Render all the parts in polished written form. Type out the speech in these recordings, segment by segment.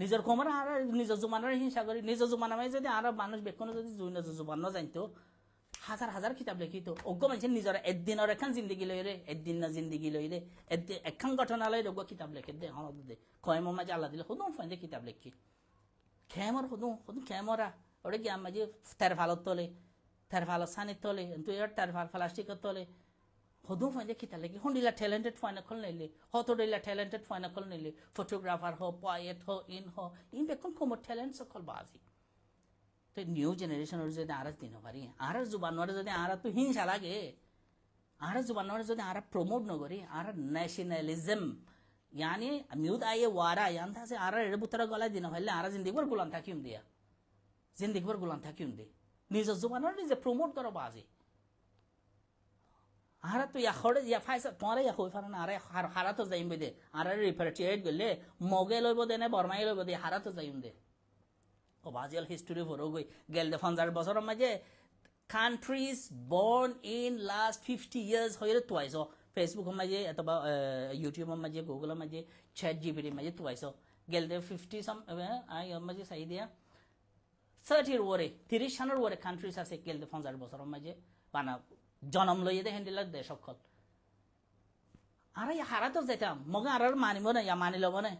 নিজের কোমর আর নিজের জুমানের হিংসা করি নিজের জুমানামাই যদি আর মানুষ বেক্ষণ যদি জুবান জানতো হাজার হাজার কিতাব লিখিত অজ্ঞ মানুষ নিজের একদিনের এখন জিন্দগি লই রে একদিন না জিন্দগি লই রে একখান ঘটনা লই অজ্ঞ কিতাব লিখে দে হন দে কয় মাঝে আল্লাহ দিলে হুদুম ফাইন্দে কিতাব লিখি খেমর হুদুম খেমরা ওটা কি মাঝে তের ফালত তোলে তের ফালত সানির তোলে তুই তের ফাল প্লাস্টিকের তোলে হুদুম ফাইন্দে কিতাব লিখি হন্ডিলা ট্যালেন্টেড ফাইনা খোল নিলে হতডিলা ট্যালেন্টেড ফাইনা খোল নিলে ফটোগ্রাফার হো পয়েট হো ইন বেক্ষণ কোমর ট্যালেন্ট সকল বাজি তো নিউ জেনারেশনের যদি আরাজ দিন পারি আর জুবানোর যদি আর তো হিংসা লাগে আর জুবানোর যদি আর প্রমোট নকরি আর ন্যাশনালিজম यानी म्यूद आये वारा यान था से आरा रेड बुतरा गला दिन हल्ले आरा जिंदगी भर गुलाम था क्यों दिया जिंदगी भर गुलाम था क्यों दे निज जुबानों निज प्रमोट करो बाजी आरा तो या खड़े या फाइसा तुम्हारे या कोई फरना आरा हारा तो जाइम दे आरा रिपेट्रिएट गले मोगे लो बदे ने बर्माई लो बदे हारा तो जाइम दे ओ बाजियल हिस्ट्री भरो गई गेल दे 50 বছর মাঝে countries born in last 50 years হইরে টুয়াইস फेसबुक माजे अथवा यूट्यूब माजे गूगल माजे चैट जीपीटी माजे तुवाइसो गेलदे 50 सम आई माजे सही दिया 30 वरे 30 सानर वरे कंट्रीज আছে गेलदे 50 বছর মাঝে বানা জন্ম লইয়ে দে হ্যান্ডেল দে সকল আরে হারা তো যেতাম মগা আর মানিব না ইয়া মানি লব না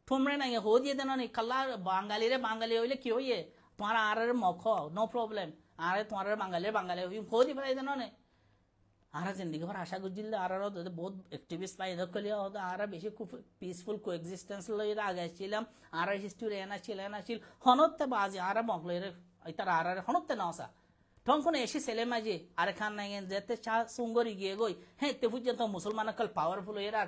তোমরা না হো দিয়ে দেন না কাল্লা বাঙালি হইলে কি হইয়ে তোমার আর মখ নো প্রবলেম আরে তোমার বাঙালি হই হো দি ফেলাই দেন না आरा जिंदगी भर आशा गुजिल आरा बहुत एक्टिविस्ट पाई धक्कलिया होता आरा बेशी खूब पीसफुल कोएक्सिस्टेंस लई आगे छिलाम आरा हिस्ट्री एना छिल हनोत्ते बाजी आरा मगले रे इतार आरा रे हनोत्ते नसा ठंकोन एशी सेले माजे आरे खान नागे जेते चा सुंगरी गिए गई हे ते पुजंत मुसलमान कल पावरफुल एरा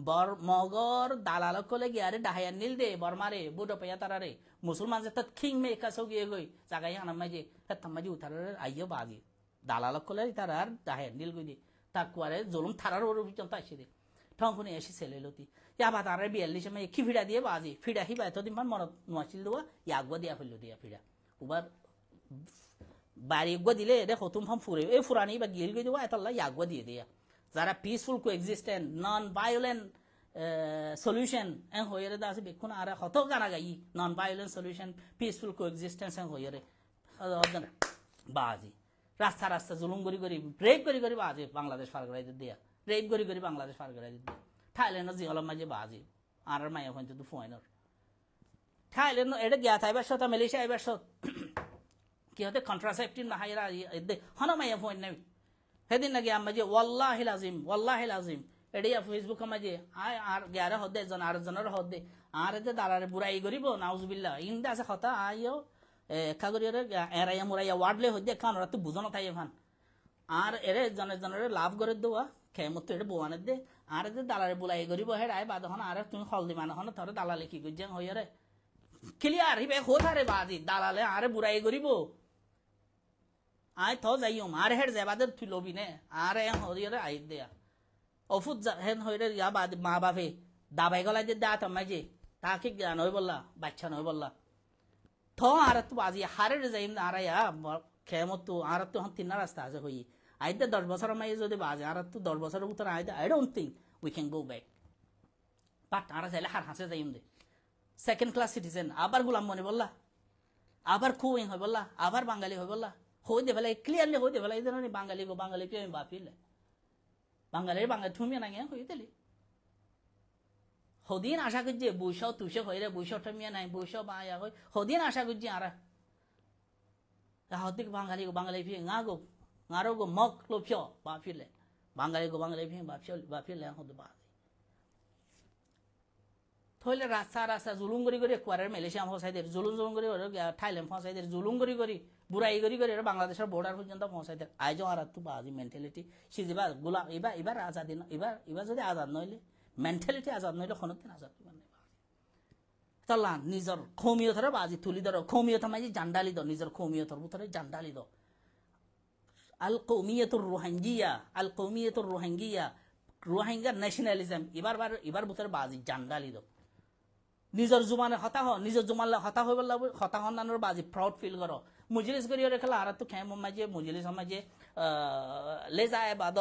बर मगर दालाल कोले गिया रे डाहाया नील दे बर्मारे बुडो पया तारा रे मुसलमान जेते किंग में एकासो गिए गई जागाय आना माजे हे तमाजी उतार आइयो बाजी दालाल कोले तार आर दाहे नील गुदी ताकुआरे जुलुम थारार ओर पर्यন্ত আসে দে ঠংখনে এসে সেলেলতি ইয়াবা তারে 42 মে কি ফিডা দিয়ে বাজি ফিডা হি বাই তো দিন মন নছিল দোয়া ইয়াগো দিয়া ফেললো দিয়া ফিডা উবার বাড়ি গো দিলে রে খতুম ফাম ফুরে এই ফুরানি বা গিল গই দেওয়া এতলা ইয়াগো দিয়ে দিয়া যারা peaceful coexistent non violent solution এন হইরে দা আছে বেকুন আর হত গানা গাই non violent solution peaceful coexistence এন হইরে বাজি রাস্তা রাস্তা জুলুম করি রেপ করি বাজে বাংলাদেশ ফারগরাই দিয়া রেপ করি বাংলাদেশ ফারগরাই দিয়া থাইল্যান্ড জিহলম মাঝে বাজে আর মাইয়া হইতো তো ফয়নর থাইল্যান্ড এটা গিয়া থাইবার সাথে মালয়েশিয়া আইবার সাথে কি হতে কন্ট্রাসেপটিভ না হাইরা দে হন মাইয়া ফয়ন নাই হেদিন না গিয়া মাঝে ওয়াল্লাহি লাজিম এডিয়া ফেসবুক মাঝে আয় আর 11 হদে জন আর জনের হদে আর এতে দালারে বুড়াই করিব নাউজুবিল্লাহ ইনদা আছে কথা আইও কাগরিয়ারে এরাইয়া মুরাইয়া ওয়ার্ডলে হইদে খান ওরা তো বুঝনো তাই এখান আর এরে জনের লাভ করে দেওয়া খেমত এটা বোয়ানে দে আর এতে দালারে বুলাই করিব হেড আয় বাদ হন আর তুমি হলদি মানে হন তোর দালালে কি কইছে হইরে ক্লিয়ার হিবে হোথারে বাজি দালালে আরে বুড়াই করিব আয় তো যাইম আর হেড যাবাদে তুই লবি নে আর এ হইরে আই দেয়া অফুত হেন হইরে ইয়া বাদ মা বাপে দাবাই গলাই দে দা তমাইজে তাকে জ্ঞান হই বললা বাচ্চা নই বললা তো আর তো বাজি হারে যাইম আর ইয়া খেমত তো আর তো হন তিন রাস্তা আছে হই আইদে 10 বছর মাই যদি বাজে আর তো 10 বছরের ভিতর আইদে I don't think we can go back but আর যাইলে হার হাসে যাইম দে সেকেন্ড ক্লাস সিটিজেন আবার গোলাম মনে বললা আবার খুইং হই বললা আবার বাঙালি হই বললা হই দে ফেলাই ক্লিয়ারলি হই দে ফেলাই জানি বাঙালি কি আমি বাপিলে বাঙালি তুমি না গে হই দিলি হদিন আশা করছি বৈশ তুষে হইরে বৈশ টমিয়া নাই বৈশ বায়া হই হদিন আশা করছি আর হদিক বাঙালি ফি গারো গো মক লোফিও বাফিলে বাঙালি ফি বাফিলে হদ বাজি থইলে রাস্তা জুলুম করি কোয়ারের মালয়েশিয়া ফসাইদের জুলুম করি থাইল্যান্ড ফসাইদের জুলুম করি বুড়াই করি বাংলাদেশের বর্ডার পর্যন্ত পৌঁছাইদের আইজ আর তো বাজি মেন্টালিটি সিজিবা গোলাম এবার আজাদি এবার যদি আজাদ নইলে মেন্টালিটি আজাদ নইলে কোনদিন আজাদ মানে তলা নিজর কৌমিয়তরে বাজি তুলি ধর কৌমিয়ত মাঝে জান্ডালি দ নিজর কৌমিয়তর ভিতরে জান্ডালি দ আল কৌমিয়তুর রোহিঙ্গিয়া রোহিঙ্গা ন্যাশনালিজম এবার ভিতরে বাজি জান্ডালি দ নিজর জুমানে নিজর জুমানলে হতা হই বললা হতা হনানোর বাজি প্রাউড ফিল করো মুজলিস করিও রেখলা আর তো খেম মাঝে মুজলিস মাঝে লে যায় বাদ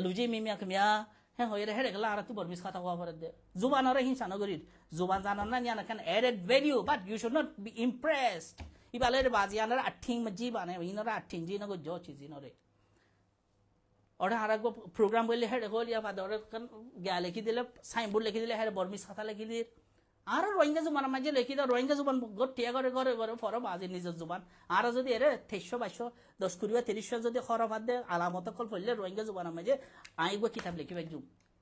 লুজি মিমিয়া কমিয়া হ্যাঁ হয়ে রে হেরে গেলা আর তুই বর্মিস কথা হওয়া পরে দে জুবান আর হিংসা নগরীর জুবান জানান না নিয়া না added value but you should not be impressed ইবালে বাজি আনার আঠিং মজি বানে ইনারা আঠিং জি নগো জো চিজি নরে ওরা আর এক প্রোগ্রাম বললে হেরে হল ইয়া বাদ ওরা গিয়া লিখি দিলে সাইনবোর্ড লিখি দিলে হেরে বর্মিস কথা লিখি দিলে আর রোহিঙ্গা জুবান মাঝে লিখি দাও রোহিঙ্গা জুবান গটিয়া করে করে করে ফর বাজি নিজের জুবান আর যদি এরে 2300 যদি খরব হাত দে আলামত কল পড়লে রোহিঙ্গা জুবান মাঝে আইগো কিতাব লিখি বাইজু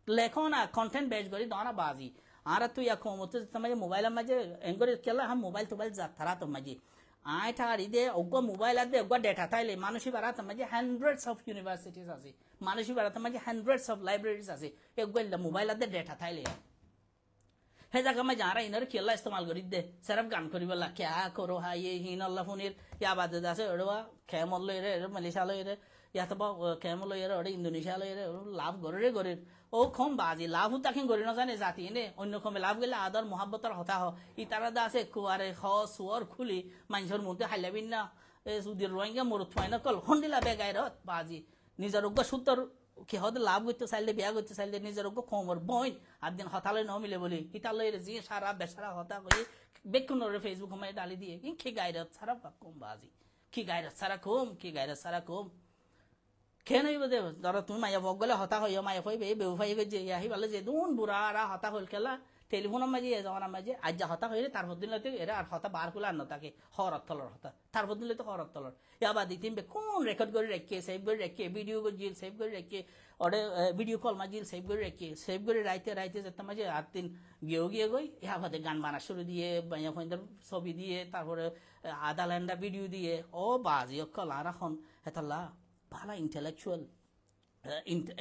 লেখো না কন্টেন্ট বেচ করি দাও বাজি আর তুই এখন মতো তোমার মোবাইল মাঝে এঙ্গরে কেলা হাম মোবাইল টোবাইল যা থারা তো মাঝে আয় ঠার ইদে অগ্গ মোবাইল আদে অগ্গ ডেটা তাইলে মানুষই বাড়াত মাঝে হান্ড্রেডস অফ ইউনিভার্সিটিস আছে মানুষই বাড়াত মাঝে হান্ড্রেডস অফ লাইব্রেরিজ আছে অগ্গ মোবাইল আদে ডেটা তাইলে हे जगह में जा रहा इनर खेला इस्तेमाल करी दे सिर्फ गान करी बोला क्या करो हा ये हिन अल्लाह फोनिर या बात दासे अड़वा खेमल लो रे मलेशिया लो रे या तो खेमल लो रे अड़े इंडोनेशिया लो रे लाभ करे ओ खम बाजी लाभ उता के गरी न जाने जाती ने अन्य खमे लाभ गेले आदर मोहब्बतर हता हो इतारा दासे कुआरे ख सुअर खुली मानसर मुते हाइलाबिन ना ए सुदिर रोहिंगा मोर थ्वाइना कल खंडिला बेगाय रत बाजी निजर उग्ग सुत्तर কি হতে লাভ করতে চাইলে বিয়া করতে চাইলে নিজের খমর বইন আর দিন হতালে ন মিলে বলি হিতালে যে সারা বেসারা হতা কই বেকুনরে ফেসবুক সময় ডালি দিয়ে কি গায়রত সারা কম বাজি কি গায়রত সারা কম কি গায়রত সারা কম কেন বদে ধর তুমি মায়া বগলে হতা হইয়া মায়া ফইবে বেউফাইবে যে ইয়াহি বলে যে দুন বুড়ারা হতা হল খেলা টেলিফোন মাঝে জমানা মাঝে আজ যা হতা হইলে তার দিন লতে এরা আর হতা বার কুলা ন তাকে হরত তলর হতা তার দিন লতে হরত তলর ইয়াবা দিতিম বে কোন রেকর্ড করে রাখে সেভ করে রাখে ভিডিও করে জিল সেভ করে রাখে ওরে ভিডিও কল মাঝে সেভ করে রাখে সেভ করে রাইতে যেতে মাঝে আর দিন গিয়ে গই ইয়াবাদে গান বানা শুরু দিয়ে মায়া ফইন্দার ছবি দিয়ে তারপরে আধা ল্যান্ডা ভিডিও দিয়ে ও বাজি অকল আর এখন হেতাল্লা ভালো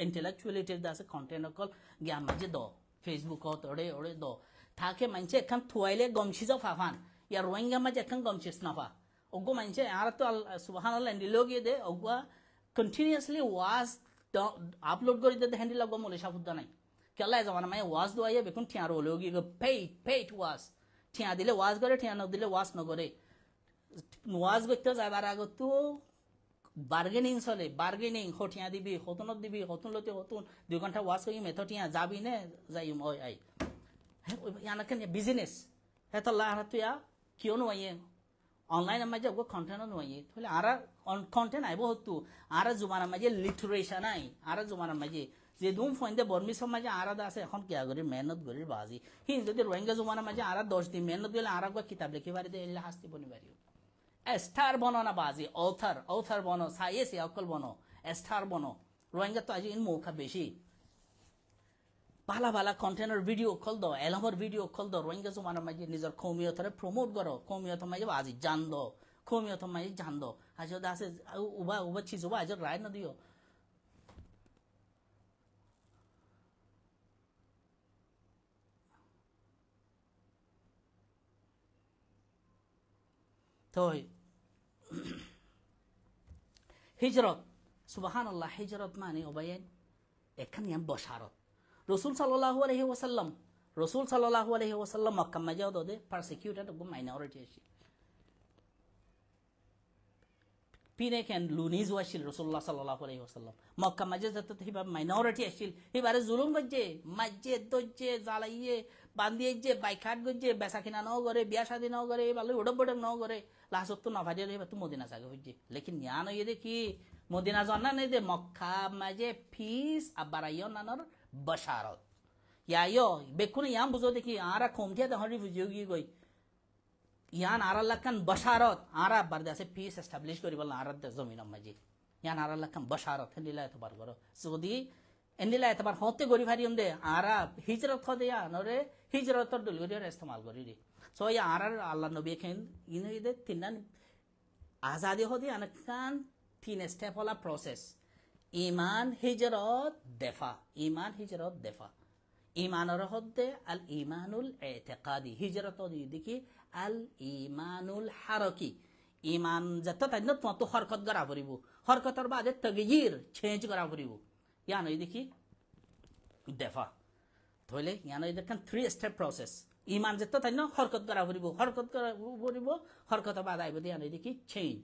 ইন্টেলেকচুয়ালিটির দাসে কন্টেন্ট অকল জ্ঞান মাঝে দ ফেসবুকত ওড়ে দ থাকে মানছে এখন থুয়াইলে গমছি যাও ফাফান ইয়ার রোহিঙ্গা মাঝে এখন গমছিস নাফা ওগো মানছে আর তো সুবহানাল্লাহ দিলগিয়ে দে ওগা কন্টিনিউয়াসলি ওয়াজ আপলোড করে দে হ্যান্ডি লাগবো মলে সাবুদ্দা নাই কেলা জমানা মানে ওয়াজ দোয়াইয়া বেকুন ঠিয়া রোলে গিয়ে পেইট ওয়াজ ঠিয়া দিলে ওয়াজ করে ঠিয়া ন দিলে ওয়াজ নগরে ওয়াজ করতে যাবার আগত তো বার্গেনিং চলে বার্গেনিং হঠিয়া দিবি হতুনত দিবি হতুন লতে হতুন 2 ঘন্টা ওয়াজ করি মেথটিয়া যাবি নে যাইম ওই আই ইয়ানাকে বিজনেস হেতলা হাতুয়া কিয় নয়ে অনলাইন মাঝে ওগো কন্টেন্ট নয়ে তাহলে আর কন্টেন্ট আইবো হতু আর জুমানা মাঝে লিটারেশন নাই আর জুমানা মাঝে যে দুম ফইন্দে বর্মি সমাজে আলাদা আছে এখন কি আগরে মেহনত গরির বাজি হি যদি রোহিঙ্গা জুমানা মাঝে আর 10 দিন মেহনত গেলে আর গো কিতাব লিখি পারি দে এলা হাসতি বনি পারিও স্টার বনো না বাজি অথর বনো সাইয়েসি অকল বনো স্টার বনো রোহিঙ্গা তো আজ ইন মৌকা বেশি ভালা কন্টেন্টের ভিডিও কল দো এলামর ভিডিও কল দো রোহিঙ্গা জমানার মাঝে নিজের কৌমিয়তরে প্রমোট করো কৌমিয়ত মাঝে আজি জান দো কৌমিয়ত মাঝে জান দো আজ আছে উবা চিজ আজ রায় না দিও তো হিজরত সুবহানাল্লাহ হিজরত মানে ওবায়েন এখানে বশারত রসুল সাল্লাল্লাহু আলাইহি ওয়াসাল্লাম মক্কা মাঝে দে পারসিকিউটেড অফ মাইনরিটি আছে পিনে কেন লুনিজ ওয়াশিল রাসূলুল্লাহ সাল্লাল্লাহু আলাইহি ওয়াসাল্লাম মক্কা মাঝে যত হিবা মাইনরিটি আছিল এবারে জুলুম গজে মাঝে দজে জালাইয়ে বান্দিয়ে যে বাইকাট গজে বেচা কিনা ন করে বিয়া শাদী ন করে ভালো উড়ব বড় ন করে লাস্ট তো না ভাজে রে তো মদিনা জাগে হইছে লেকিন জ্ঞান হইয়ে দে কি মদিনা জানা নেই দে মক্কা মাঝে ফিস আবারাইও নানর বশারত ইয়ায়ো বেকুন ইয়াম বুঝো দেখি আরা কমতে দে হরি বুঝিও গই গই ইয়ান আরা লাকান বশারত আরা বারদাসে পিস এস্টাবলিশ করি বল আরা জমিন মাঝে ইয়ান আরা লাকান বশারত হেলিলা এতবার করো যদি এন্ডিলা এতবার হতে গরি ভারিম দে আরা হিজরত খদে ইয়া নরে হিজরতর ডলগরির ইস্তেমাল করি রে সো ইয়া আরা আল্লাহ নবী খেন ইনে দে তিনন আজাদি হদি আনকান 3 স্টেপ হলা প্রসেস ঈমান হিজরত দেফা ঈমানের হদ্দে আল ঈমানুল ইতিকাদি হিজরত দেখি আল ঈমানুল হারকি ঈমান যত তাই না তো হরকত করা পড়িব হরকতর বাদে তাগয়ির চেঞ্জ করা পড়িব ইয়ান এই দেখি দেফা তাহলে ইয়ান এই দেখেন 3 স্টেপ প্রসেস ঈমান যত তাই না হরকত করা পড়িব হরকত করা পড়িব হরকত বাদ আইব ইয়ান এই দেখি চেঞ্জ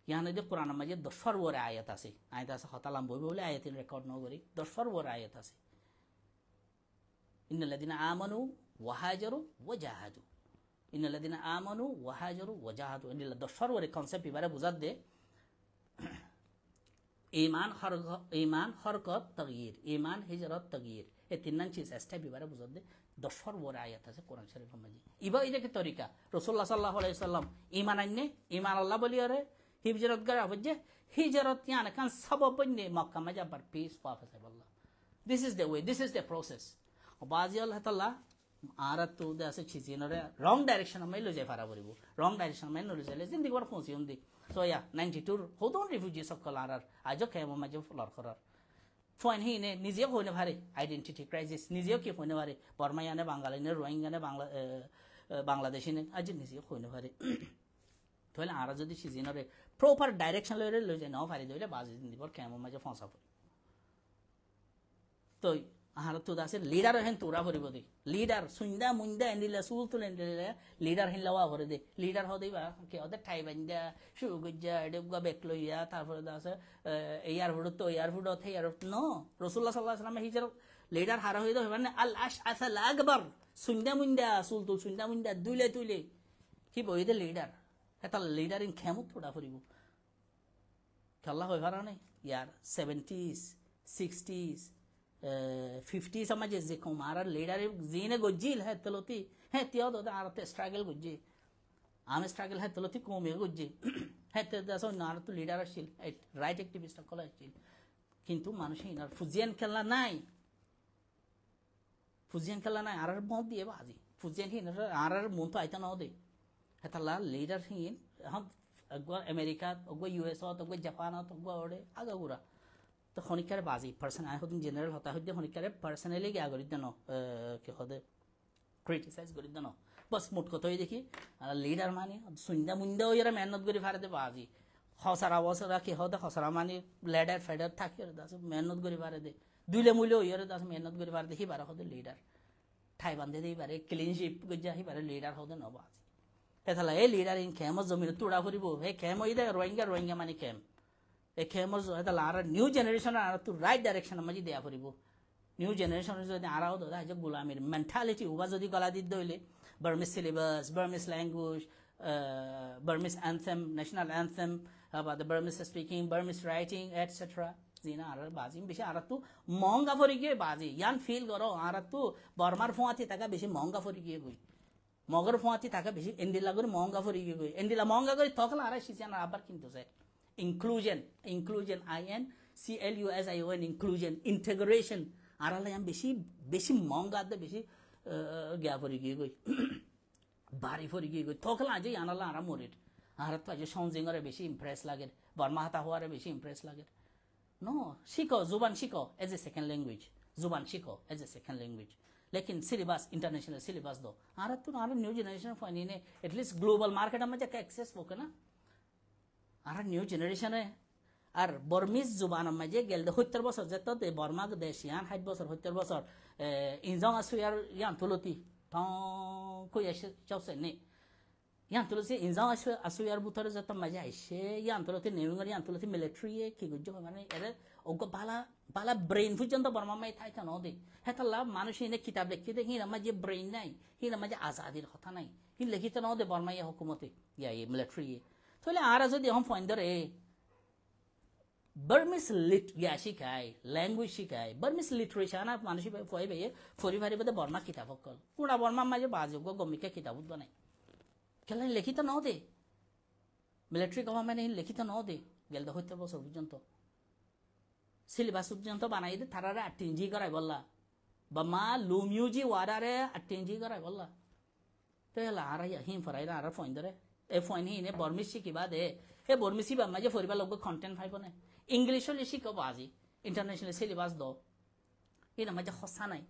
ইয়ানে যে কোরআনের মাঝে 10 বড় আয়াত আছে হতালাম বই বলে আয়াতের রেকর্ড ন করি 10 বড় আয়াত আছে ইন্নাল্লাযিনা আমানু ওয়া হাজারু ওয়া জাহাদু ইন্নাল্লাযিনা আমানু ওয়া হাজারু ওয়া জাহাদু ইন্নাল্লাহ 10 বড় কনসেপ্ট এবারে বুঝাত দে ঈমান হরকত তাগয়ির ঈমান হিজরত তাগয়ির এই তিনটা চিজ স্টেপ এবারে বুঝাত দে 10 বড় আয়াত আছে কোরআন শরীফের মাঝে ইবা এটা কি তরিকা রাসূলুল্লাহ সাল্লাল্লাহু আলাইহি সাল্লাম ঈমান আননে ঈমান আল্লাহ বলি আরে হিজরত করে আবজে হিজরত ইয়ান কান সবব বন্নে মক্কা মাঝে বার পিস ওয়াফাস আল্লাহ this is the way this is the process বাজি আল্লাহ তাআলা আর তো আছে চিজিনরে রং ডাইরেকশন মে লই যাই পারা পড়িব রং ডাইরেকশন মে লই যাইলে জিন্দেগি বার পৌঁছি উন্দি সো ইয়া 92 হদন রিফিউজি সকল আর আজও কেমন মাঝে ফলর করার ফোন হিনে নিজেও হইনে পারে আইডেন্টিটি ক্রাইসিস নিজেও কি হইনে পারে বর্মায়ানে বাঙালিনে রোহিঙ্গানে বাংলাদেশিনে আজ নিজেও হইনে পারে তাহলে আর যদি সিজনরে প্রপার ডাইরেকশন লই যায় নাও পারি দইলে বাজি জিন্দিবর কেমন মাঝে ফসা পড়ি তো আর তো দাসে লিডার হেন তোরা ভরিব দে লিডার সুন্দা মুন্দা এন্ডিলা সুল তুল এন্ডিলা লিডার হেন লাওয়া ভরে দে লিডার হদে বা কে ওদের ঠাই বান্দা সুগজ্জা এডগা বেক লইয়া তারপরে দাসে এয়ারপোর্ট তো এয়ারপোর্ট অথে এয়ারপোর্ট নো রাসূলুল্লাহ সাল্লাল্লাহু আলাইহি ওয়াসাল্লাম হিজর লিডার হারা হইতো মানে আল আশআসাল আকবার সুন্দা মুন্দা সুল তুল সুন্দা মুন্দা দুইলে তুইলে কি বইদে লিডার এটা লিডার ইন খেমত তোড়া ভরিব খেলা হয় পারা নাই ইয়ার 70s 60s 50 समाज जे कुमार लीडर जीने गोजिल है तलोती है त्यो दो आरते स्ट्रगल गोजी आम स्ट्रगल है तलोती कोमे गोजी है ते दसो नार तो लीडर आछिल राइट एक्टिविस्ट कल आछिल किंतु मानुष इनार ফুজিয়ান খেলা নাই আরার মত দিয়ে বাজি ফুজিয়ান হিনার আরার মন তো আইতা নাও দে হেতালা लीडर হিন हम अगवा अमेरिका अगवा यूएस अगवा जापान अगवा ओडे आगा गुरा तो खनिकारे बाजी पर्सन आय होदिन जनरल होता होदे खनिकारे पर्सनली क्या करि देनो के होदे क्रिटिसाइज करि देनो बस मोट कतई देखि लीडर माने सुंदा मुंदा ओयरा मेहनत करि फारे दे बाजी हसारा वसरा के होदे हसारा माने लेडर फेडर थाके दास मेहनत करि फारे दे दुइले मुले ओयरा दास मेहनत करि फारे देखि बारा होदे लीडर ठाई बांधे दे बारे क्लीन शिप गजा हि बारे लीडर होदे न बाजी एथला ए लीडर इन खेम जमीन तुड़ा करिबो हे खेम इदे रोहिंगा माने खेम ए खेमर जो है लारा न्यू जनरेशन आरा तो राइट डायरेक्शन मजी देया परिबो न्यू जनरेशन जो आरा हो दा जो गुलामीर मेंटालिटी उबा जदी गला दिद दइले Burmese syllabus Burmese language Burmese anthem national anthem about the Burmese speaking Burmese writing etcetera जिना आरा बाजी बेसी आरा तो महंगा फरी गे बाजी यान फील करो आरा तो बर्मार फोआती ताका बेसी महंगा फरी गे गई मगर फोआती ताका बेसी एंडिला गरे महंगा फरी गे गई एंडिला महंगा गरे तकला आरा सिसियान आबार किंतु से inclusion INCLUSION inclusion integration आराला याम बेसी महंगा दे बेसी गया फरी गे गई बारी फरी गे गई थोकला जे यानाला आरा मोरेट आरा तो जे सौजिंगरे बेसी इम्प्रेस लागे बर्मा हाता होआरे बेसी इम्प्रेस लागे नो शिखो जुबान शिखो एज ए सेकंड लैंग्वेज जुबान शिखो एज ए सेकंड लैंग्वेज लेकिन सिलेबस इंटरनेशनल सिलेबस दो आरा तो आरा new generation फाइने at least global market में जाके एक्सेस होके ना आरा न्यू जनरेशन है আর বর্মিজ জুবান মাঝে গেল 70 বছর যেত বর্মা দেশ ইয়ান 60 বছর 70 বছর ইনজাং আসুয়ার ইয়ান তুলতি কই এসে চাওছে নে ইয়ান তুলছি ইনজাং আসুয়ার বুতরে যেত মাঝে আইছে ইয়ান তুলতি নেউঙ্গার ইয়ান তুলতি মিলিটারি কি গুজ্জ মানে এর ওগো বালা ব্রেন পর্যন্ত বর্মা মাই থাই কেন দে হেতালা মানুষ এনে কিতাব লিখতে দেখি না মাঝে ব্রেন নাই হিনা মাঝে আজাদির কথা নাই হি লিখিতে ন দে বর্মা ইয়া হুকুমতে ইয়া এই মিলিটারি তাহলে আর যদি हम ফাইন ধরে बर्मिस लिट या शिकाय लैंग्वेज शिकाय बर्मिस लिटरेचर ना मानुषी फय बे फरी भारी बदे बर्मा किताब कल पुरा बर्मा माजे बाजुगो गमिके किताब बने केला लिखित न दे मिलिटारी गवर्नमेंट लिखित न दे गेल द हत्या बছর পর্যন্ত সিলেবাস পর্যন্ত বানাই দে তারারে 8 জি করাই বললা বামা লুমিউজি ওয়ারারে 8 জি করাই বললা তেলা আর হিম ফরাইরা আর ফাইন ধরে ए फोन ही ने बर्मिसी की बात है ए बर्मिसी बा मजे फरिबा लोग कंटेंट फाइव ने इंग्लिश ले शिको बाजी इंटरनेशनल सिलेबस दो इना मजे खसा नाही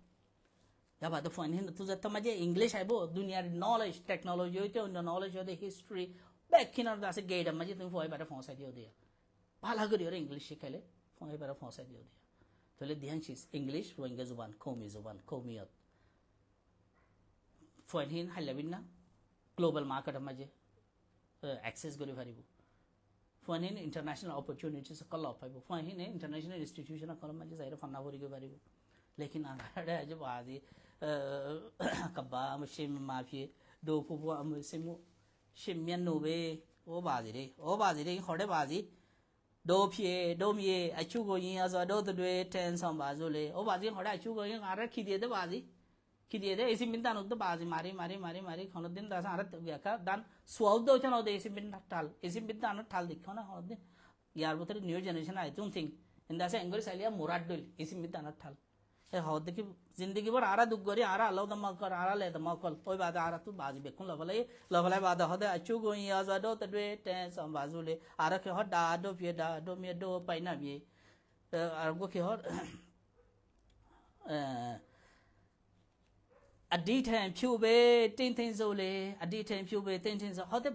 या बाद फोन ही तुझा त मजे इंग्लिश आइबो दुनिया नॉलेज टेक्नोलॉजी होते उन नॉलेज होते हिस्ट्री बैक किनर दासे गेड मजे तुम फोय बारे फोसा दियो दिया भाला करियो रे इंग्लिश शिकले फोय बारे फोसा दियो दिया तोले ध्यान चीज इंग्लिश रोहिंगा जुबान कौमियत फोन ही हालबिना ग्लोबल मार्केट मजे एक्सेस करि पारिबो ফাইন ইন্টারন্যাশনাল অপরচুনিটিস কল পাইব ফাইন ইন্টারন্যাশনাল ইনস্টিটিউশন কল মাঝে যাইরে ফান্না ভরিকে পারিব লেকিন আরে আজ বাজি কাব্বা মুসলিম মাফি দো পুবু মুসলিম শিমিয়ান নোবে ও বাজি রে হড়ে বাজি দো ফিয়ে দো মিয়ে আচু গোয়িং আজ দো দে টেন সাম বাজুলে ও বাজি হড়ে আচু গোয়িং আরে খিদিয়ে দে বাজি খিদিয়ে দে এসি মিন দানুক তো বাজি মারি খনদিন দাস আরে বেকা দান সোয়াউ দো চানো দে এসি মিন টাল এসি মিন দান টাল দেখো না খনদিন ইয়ার ভিতরে new generation I don't think ইন্দাসে এঙ্গরি সাইলিয়া মুরাদ দইল এসি মিন দান টাল এ হদ দেখি জিন্দগি ভর আরা দুগ গরি আরা আল্লাহ দমা কর আরা লে দমা কল ওই বাদে আরা তু বাজি বেকুন লবলাই বাদে হদে আচু গোয়িং আজ দো দে টেন সাম বাজুলে আরা কে হদ দা দো ফিয়ে দা দো মিয়ে দো পাইনা বিয়ে আর গো কে হদ আদিটেন পিউবে তিন জলে আদিটেন পিউবে তিন হতে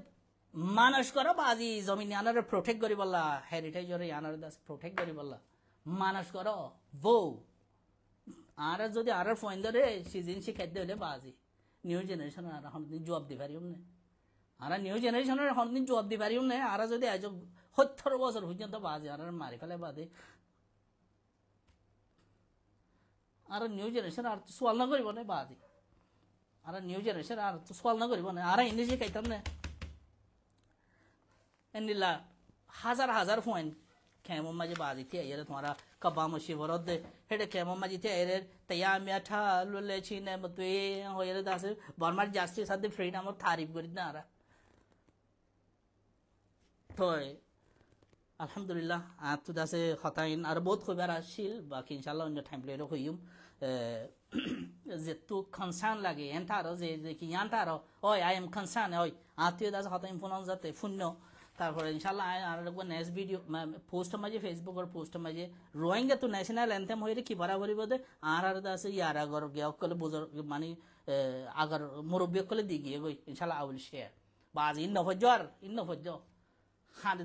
মানুষ করা বাজি জমিন আনারে প্রোটেক্ট করি বললা হেরিটেজরে আনারে দাস প্রোটেক্ট করি বললা মানুষ করো বউ আর যদি আর ফোন ধরে সিজন শিখাই দিলে বাজি নিউ জেনারেশন আর হনদিন জবাব দি পারিম না আর নিউ জেনারেশনের হনদিন জবাব দি পারিম না আর যদি আজ 70 বছর পর্যন্ত বাজি আর মারি ফেলে বাদে আর নিউ জেনারেশন আর সোয়াল না করিব না বাজি আর নিউ জেনারেশন আর সোয়াল না করিব না আর ইংলিশ শিখাইতাম না এনিলা হাজার পয়েন্ট কেমন মাঝে বাজিতে এর তোমারা কবা মশি ভরত দে হেডে কেমন মাঝিতে এর তৈয়া মেঠা লুলে ছিনে মতুয়ে হয়ে দাস বর্মার জাস্টিস সাথে ফ্রিডম অফ তারিফ করি না আর তো আলহামদুলিল্লাহ আর তো দাসে হতাইন আর বহুত খবর আসছিল বাকি ইনশাআল্লাহ অন্য টাইম প্লেরও হইম যে তো কনসার্ন লাগে এন্টারো যে কি এন্টারো ওই আই এম কনসার্ন ওই আত্মীয় দাস হতাইন ফোন যাতে শূন্য তারপরে ইনশাআল্লাহ আর নেক্সট ভিডিও পোস্ট মাঝে ফেসবুকের পোস্ট মাঝে রোহিঙ্গা তো ন্যাশনাল অ্যান্থেম হয়ে কি বরাবরি বোধে আর আছে ইয়ার আগর গেলে বুঝর মানে আগর মুরব্বী কলে দি গিয়ে গই ইনশাআল্লাহ আই উইল শেয়ার বাজ ইন নফজ্জ খানি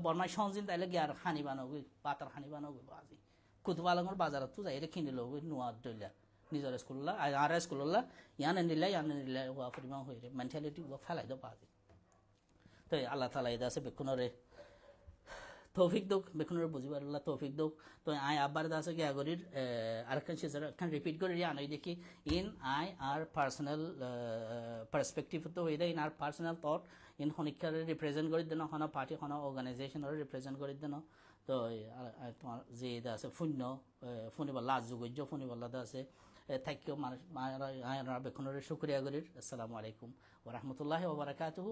বর্মাই সঞ্জিন তাইলে গিয়ে আর খানি বানাবো পাতার খানি বানাবো বাজি কুতুবালঙর বাজারত তো যাই কিনে লব নোয়ার দইলা নিজের স্কুল্লা আর স্কুল্লা ইয়ানে নিলে ওয়া পরিমাণ হয়ে মেন্টালিটি ওয়া ফেলাই দাও বাজি তো আল্লাহ তালা এটা আছে বেকুনরে তৌফিক দোক বেকুনরে বুঝিবার আল্লাহ তৌফিক দোক তো আই আবার আছে কি আগরির আরেকখান সিজার একখান রিপিট করে আনাই দেখি in I our personal perspective তো হয়ে দেয় in our personal thought in হনিকারে রিপ্রেজেন্ট করে দেন হনা পার্টি হনা অর্গানাইজেশনের রিপ্রেজেন্ট করে দেন তো তোমার যে এটা আছে ফুনিবার লাজ যুগজ্য ফুনিবাল্লাদা আছে থাকিও মানুষ বেকুনরে শুক্রিয়া করির আসসালামু আলাইকুম ওয়া রাহমাতুল্লাহি ওয়া বারাকাতুহু